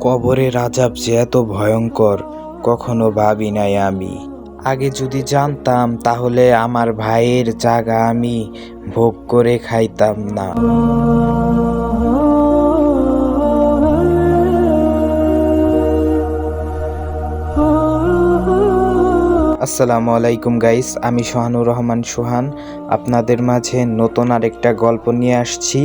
কবরের আযাব যে এত ভয়ঙ্কর কখনো ভাবি নাই আমি। আগে যদি জানতাম তাহলে আমার ভাইয়ের জায়গা আমি ভোগ করে খাইতাম না। আসসালামু আলাইকুম গাইস, আমি সোহানুর রহমান সোহান আপনাদের মাঝে নতুন আরেকটা গল্প নিয়ে আসছি।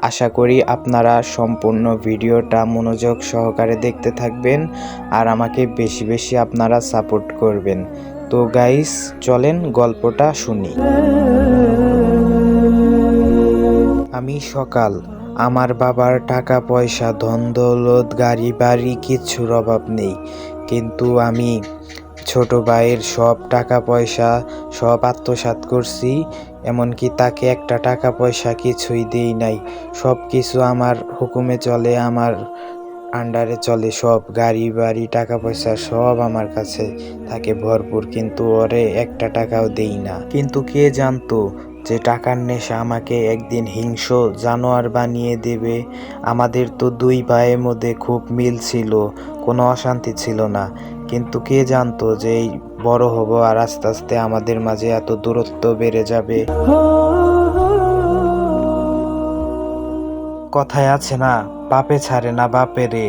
আশা করি আপনারা সম্পূর্ণ ভিডিওটা মনোযোগ সহকারে দেখতে থাকবেন আর আমাকে বেশি বেশি আপনারা সাপোর্ট করবেন। তো গাইস চলেন গল্পটা শুনি। আমি সকাল, আমার বাবার টাকা পয়সা ধন দৌলত গাড়ি বাড়ি কিচ্ছুর অভাব নেই, কিন্তু আমি ছোট ভাইয়ের সব টাকা পয়সা সব আত্মসাৎ করছি। এমনকি তাকে একটা টাকা পয়সা কিছুই দেই নাই। সব কিছু আমার হুকুমে চলে, আমার আন্ডারে চলে, সব গাড়ি বাড়ি টাকা পয়সা সব আমার কাছে থাকে ভরপুর, কিন্তু ওরে একটা টাকাও দেই না। কিন্তু কে জানতো যে টাকার নেশা আমাকে একদিন হিংস্র জানোয়ার বানিয়ে দেবে। আমাদের তো দুই ভাইয়ের মধ্যে খুব মিল ছিল, কোনো অশান্তি ছিল না, কিন্তু কে জানতো যে এই বড় হব আর আস্তে আস্তে আমাদের মাঝে এত দূরত্ব বেড়ে যাবে। কথায় আছে না, পাপে ছাড়ে না বাপে রে।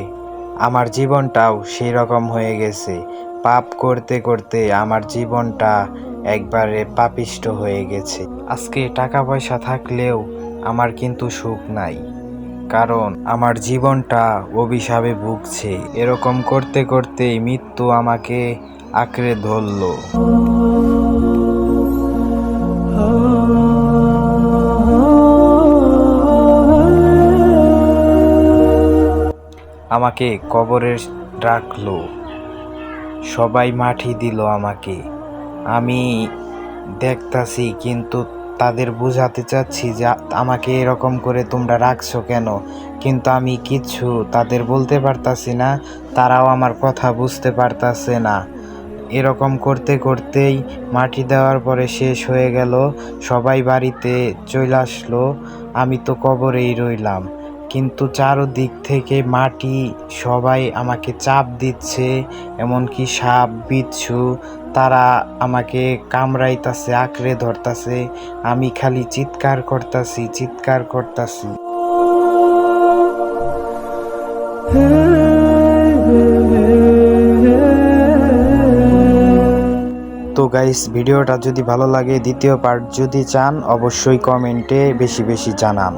আমার জীবনটাও সেই রকম হয়ে গেছে। পাপ করতে করতে আমার জীবনটা একবারে পাপিষ্ট হয়ে গেছে। আজকে টাকা পয়সা থাকলেও আমার কিন্তু সুখ নাই, কারণ আমার জীবনটা অভিশাপে ভুগছে। এরকম করতে করতেই মৃত্যু আমাকে আঁকড়ে ধরলো। আমাকে কবরে রাখলো, সবাই মাটি দিল আমাকে। আমি দেখতাছি, কিন্তু তাদের বোঝাতে চাচ্ছি যে আমাকে এরকম করে তোমরা রাখছো কেন, কিন্তু আমি কিচ্ছু তাদের বলতে পারতাছি না, তারাও আমার কথা বুঝতে পারতাছে না। এরকম করতে করতেই মাটি দেওয়ার পরে শেষ হয়ে গেল, সবাই বাড়িতে চলে আসলো, আমি তো কবরেই রইলাম। কিন্তু চারদিক থেকে মাটি, সবাই আমাকে চাপ দিচ্ছে, এমনকি সাপ বিচ্ছু তারা আমাকে কামড়াইতাছে, আঁকড়ে ধরতাছে। আমি খালি চিৎকার করতাছি, চিৎকার করতাছি। তো গাইস, ভিডিওটা যদি ভালো লাগে, দ্বিতীয় পার্ট যদি চান অবশ্যই কমেন্টে বেশি বেশি জানান।